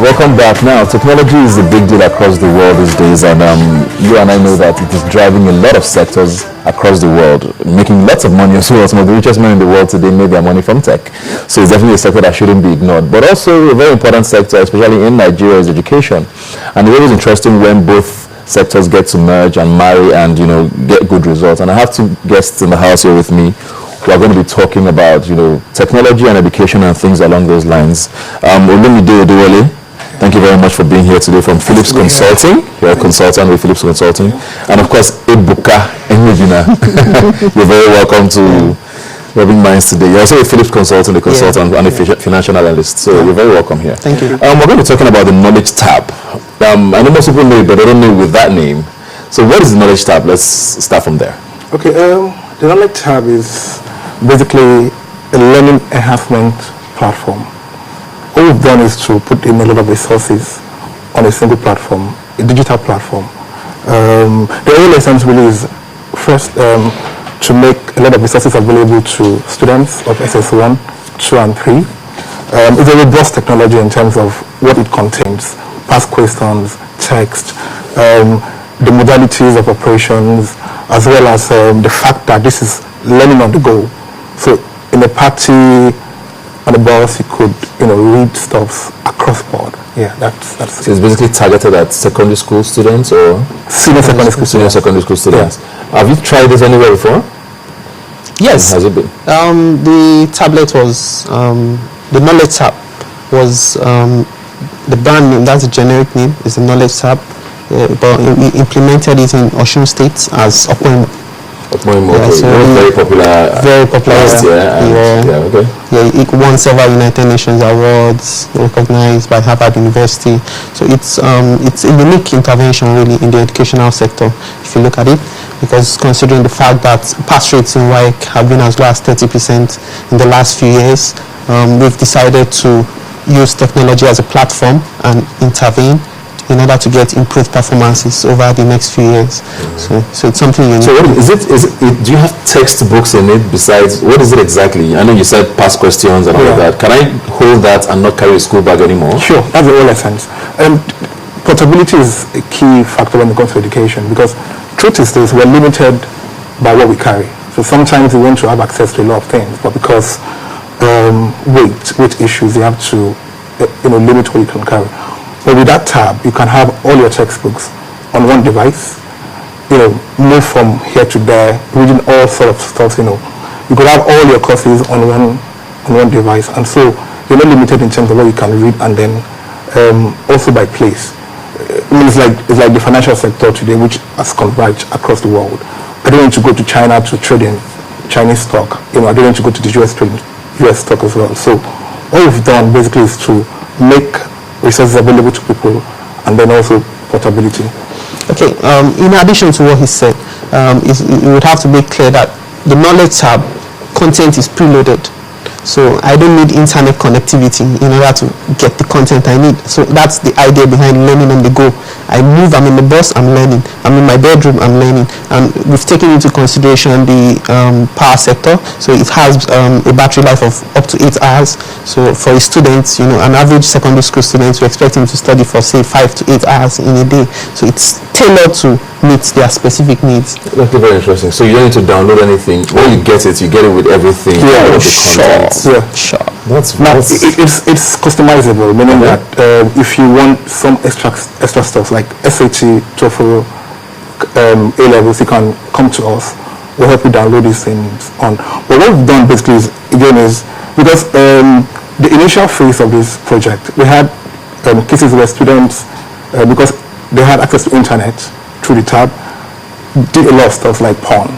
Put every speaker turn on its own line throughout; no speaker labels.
Welcome back. Now, technology is a big deal across the world these days, and you and I know that it is driving a lot of sectors across the world, making lots of money as well. Some of the richest men in the world today made their money from tech. So it's definitely a sector that shouldn't be ignored. But also a very important sector, especially in Nigeria, is education. And it's always interesting when both sectors get to merge and marry and, get good results. And I have two guests in the house here with me. We're going to be talking about, technology and education and things along those lines. Olumide Odewale, thank you very much for being here today from Philips Consulting. You're a consultant with Philips Consulting. And of course, Ebuka Enwejina. You're very welcome to Rubbin Minds today. You're also a Philips Consulting, a consultant and a financial analyst. So you're very welcome here.
Thank you.
We're going to be talking about the Knowledge Tab. I know most people know it, but I don't know with that name. So what is the Knowledge Tab? Let's start from there.
Okay, the Knowledge Tab is basically a learning enhancement platform. All we've done is to put in a lot of resources on a single platform, a digital platform. The whole essence really is first to make a lot of resources available to students of SS1, 2 and 3. It's a robust technology in terms of what it contains, past questions, text, the modalities of operations, as well as the fact that this is learning on the go. So in a party, on the bus, you could, read stuff across board. Yeah, that's
so it's basically targeted at secondary school students or
senior secondary school students.
Yeah. Have you tried this anywhere before?
Yes.
Has it been?
The tablet was the Knowledge Tab was the brand name. That's the generic name. Is the Knowledge Tab, but we implemented it in Osun State as Opoimo.
Very popular.
Very popular.
Last year.
It won several United Nations awards, recognized by Harvard University. So it's a unique intervention really in the educational sector, if you look at it, because considering the fact that pass rates in WAEC have been as low as 30% in the last few years, we've decided to use technology as a platform and intervene in order to get improved performances over the next few years. So it's something unique.
So what is it? Do you have textbooks in it besides, what is it exactly? I know you said past questions and all of that. Can I hold that and not carry a school bag anymore?
Sure, that's the whole essence. Portability is a key factor when it comes to education, because truth is this, we're limited by what we carry. So sometimes we want to have access to a lot of things, but because weight issues, you have to limit what you can carry. But with that tab, you can have all your textbooks on one device, move from here to there, reading all sorts of stuff, You could have all your courses on one device, and so you're not limited in terms of what you can read, and then also by place. It's like the financial sector today, which has converged across the world. I don't want to go to China to trade in Chinese stock. I don't want to go to the US trade US stock as well. So all we've done basically is to make resources available to people, and then also portability.
Okay, in addition to what he said, you would have to make clear that the Knowledge Tab content is preloaded. So I don't need internet connectivity in order to get the content I need. So that's the idea behind learning on the go. I'm in the bus, I'm learning. I'm in my bedroom, I'm learning. And we've taken into consideration the power sector. So it has a battery life of up to 8 hours. So for a student, an average secondary school student, we expect him to study for say 5 to 8 hours in a day. So it's tailored to meet their specific needs.
That's very interesting. So you don't need to download anything. When you get it with everything.
Yeah, sure.
Yeah,
sure.
It's
customizable, meaning that if you want some extra stuff like SAT, TOEFL, A levels, you can come to us. We'll help you download these things on. But what we've done basically is because the initial phase of this project, we had cases where students, because they had access to internet through the tab, did a lot of stuff like porn,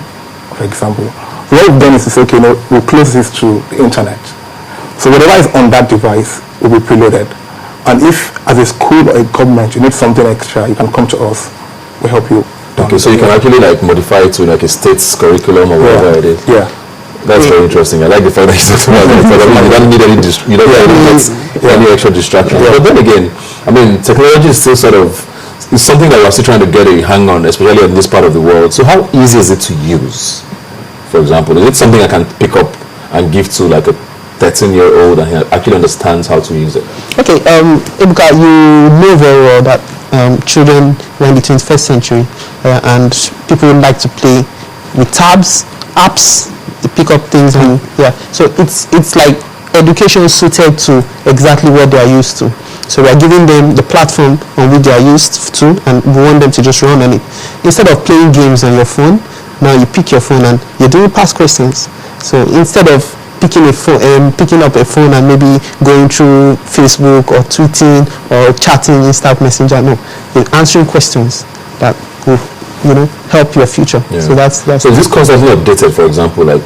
for example. What we've done is to say, okay, we'll close this to the internet. So whatever is on that device will be preloaded. And if, as a school or a government, you need something extra, you can come to us. We'll help you.
Okay, so you can actually modify it to a state's curriculum or whatever it is.
Yeah.
That's very interesting. I like the fact that you talked about that. You don't need any extra distraction. Yeah. But then again, technology is still it's something that we're still trying to get a hang on, especially in this part of the world. So how easy is it to use? For example, is it something I can pick up and give to a 13-year-old and he actually understands how to use it?
Okay, Ebuka, you know very well that children were in the 21st century and people like to play with tabs, apps, they pick up things and so it's like education suited to exactly what they are used to. So we are giving them the platform on which they are used to and we want them to just run on it. Instead of playing games on your phone, now you pick your phone and you're doing past questions. So instead of picking up a phone and maybe going through Facebook or tweeting or chatting Insta Messenger, no, you're answering questions that will, help your future.
Yeah.
So that's
so is this constantly updated, for example, like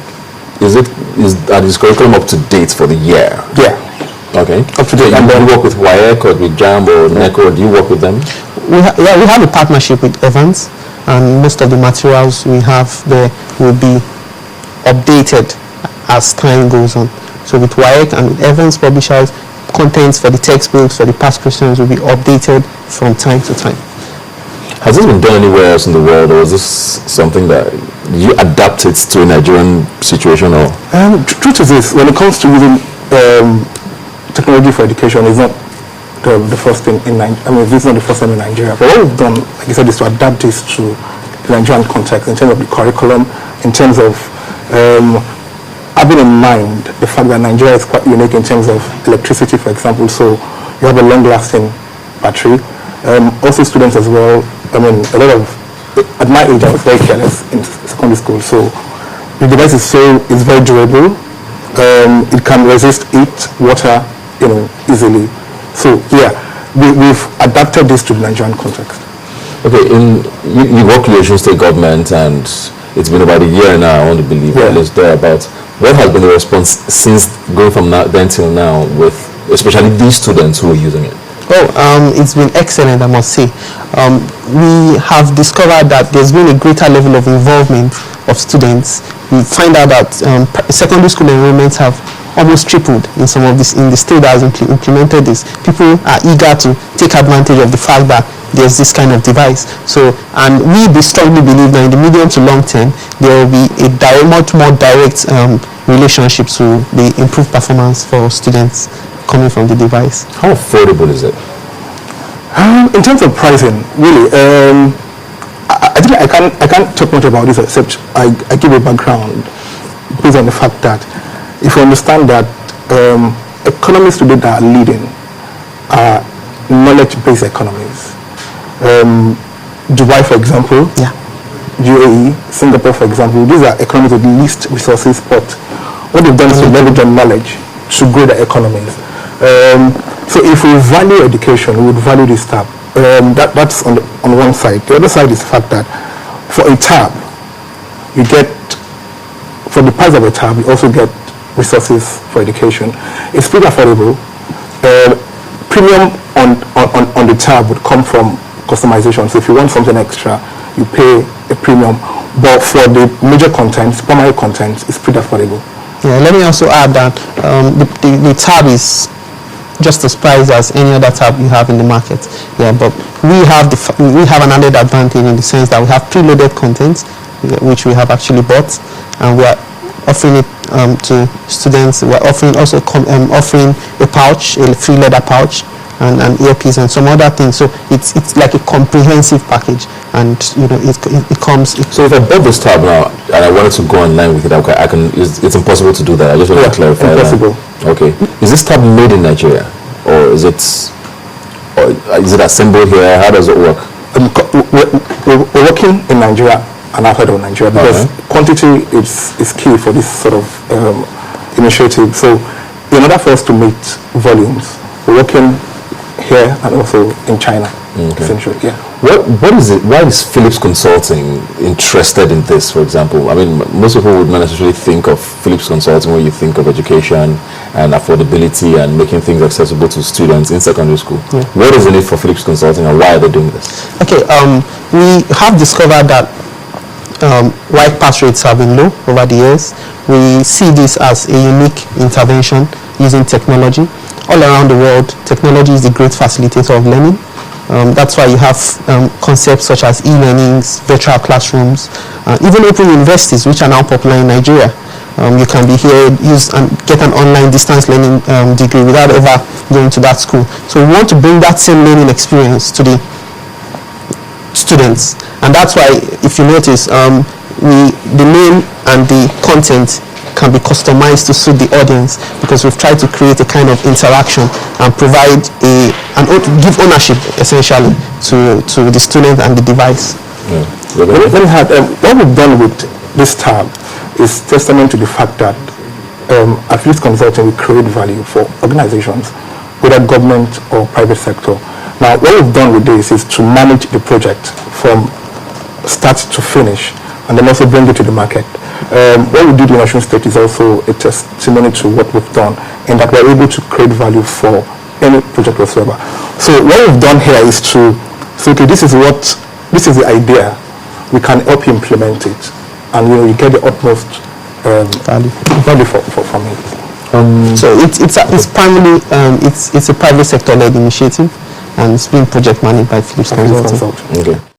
is this curriculum up to date for the year?
Yeah.
Okay.
Up to date.
And then you work with WIEC or with JAM or NECO, or do you work with them?
We have a partnership with Evans, and most of the materials we have there will be updated as time goes on. So with WIEC and with Evans Publishers, contents for the textbooks, for the past questions will be updated from time to time.
Has this been done anywhere else in the world, or is this something that you adapted to a Nigerian situation? Or
truth is this: when it comes to using technology for education, is not the first thing in Nigeria. I mean, this is not the first time in Nigeria. But what we've done, like I said, is to adapt this to the Nigerian context in terms of the curriculum, in terms of having in mind the fact that Nigeria is quite unique in terms of electricity, for example. So you have a long-lasting battery. Also, students as well. I mean, a lot of at my age, I was very careless in secondary school. So the device is very durable. It can resist heat, water, easily. So yeah, we've adapted this to the Nigerian context.
Okay, you work with the Osun State government, and it's been about a year now. I want to believe at least thereabouts. What has been the response since going from then till now, with especially these students who are using it?
It's been excellent, I must say. We have discovered that there's been a greater level of involvement of students. We find out that secondary school enrollments have almost tripled in some of this, in the state that has implemented this. People are eager to take advantage of the fact that there's this kind of device. So, and we strongly believe that in the medium to long term, there will be a much more direct relationship to the improved performance for students coming from the device.
How affordable is it?
In terms of pricing, really, I think I can't talk much about this except I give a background based on the fact that if you understand that economies today that are leading are knowledge-based economies. Dubai, for example, UAE, Singapore, for example, these are economies with least resources, but what they've done is to leverage on knowledge to grow the economies. So if we value education, we would value this tab. That's on one side. The other side is the fact that for a tab, you get, for the price of a tab, you also get resources for education. It's pretty affordable. Premium on the tab would come from customization. So if you want something extra, you pay a premium. But for the major contents, primary contents, it's pretty affordable.
Yeah, let me also add that the tab is just as priced as any other tab you have in the market. Yeah, but we have an added advantage in the sense that we have preloaded content, which we have actually bought, and we are offering it to students. We are offering a pouch, a free leather pouch, and an earpiece and some other things. So it's like a comprehensive package, and it comes.
So if I bought this tab now and I wanted to go online with it, I can. It's impossible to do that. I just want to clarify.
Impossible.
Okay. Is this tab made in Nigeria, or is it assembled here? How does it work?
We're working in Nigeria and outside of Nigeria because quantity is key for this sort of initiative. So in order for us to meet volumes, we're working here and also in China. Essentially, yeah.
What is it? Why is Philips Consulting interested in this, for example? I mean, most people would not necessarily think of Philips Consulting when you think of education and affordability and making things accessible to students in secondary school. Yeah. What is the need for Philips Consulting, and why are they doing this?
Okay, we have discovered that while pass rates have been low over the years, we see this as a unique intervention using technology. All around the world, technology is the great facilitator of learning. That's why you have concepts such as e-learnings, virtual classrooms, even open universities, which are now popular in Nigeria. You can be here, use and get an online distance learning degree without ever going to that school. So we want to bring that same learning experience to the students, and that's why, if you notice, the name and the content can be customized to suit the audience, because we've tried to create a kind of interaction and provide give ownership essentially to the student and the device.
Let me add, what we've done with this tab is testament to the fact that at least consulting, we create value for organizations, whether government or private sector. Now, what we've done with this is to manage the project from start to finish, and then also bring it to the market. What we did in Osun State is also a testimony to what we've done, in that we're able to create value for any project whatsoever. So what we've done here is to say, okay, this is the idea. We can help you implement it, and you get the utmost value from it.
So it's primarily it's a private sector led initiative, and it's being project managed by Philips Consulting.
Okay.